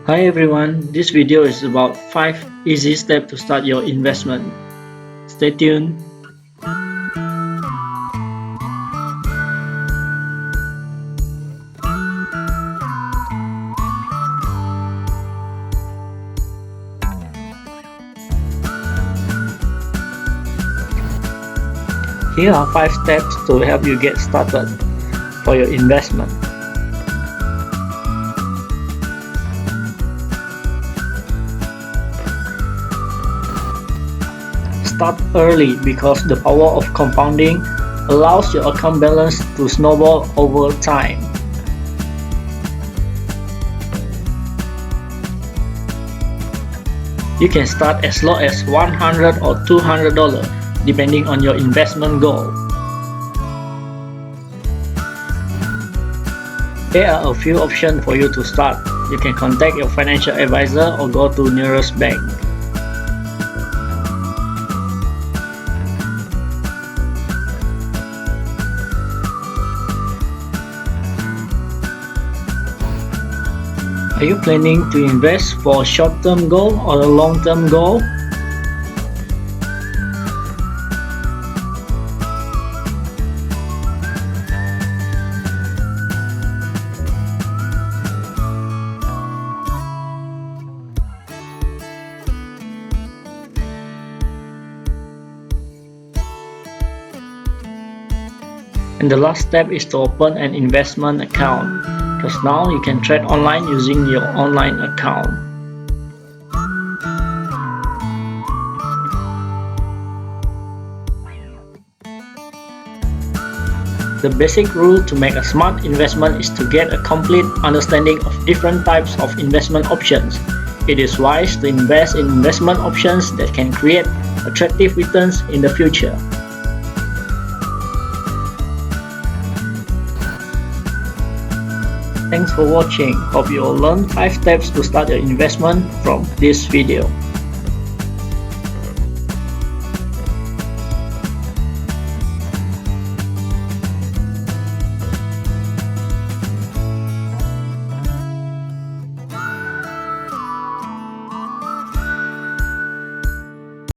Hi everyone, this video is about 5 easy steps to start your investment. Stay tuned. Here are 5 steps to help you get started for your investment. Start early because the power of compounding allows your account balance to snowball over time. You can start as low as $100 or $200 depending on your investment goal. There are a few options for you to start. You can contact your financial advisor or go to nearest bank. Are you planning to invest for a short-term goal or a long-term goal? And the last step is to open an investment account, because now you can trade online using your online account. The basic rule to make a smart investment is to get a complete understanding of different types of investment options. It is wise to invest in investment options that can create attractive returns in the future. Thanks for watching. Hope you all learned 5 steps to start your investment from this video.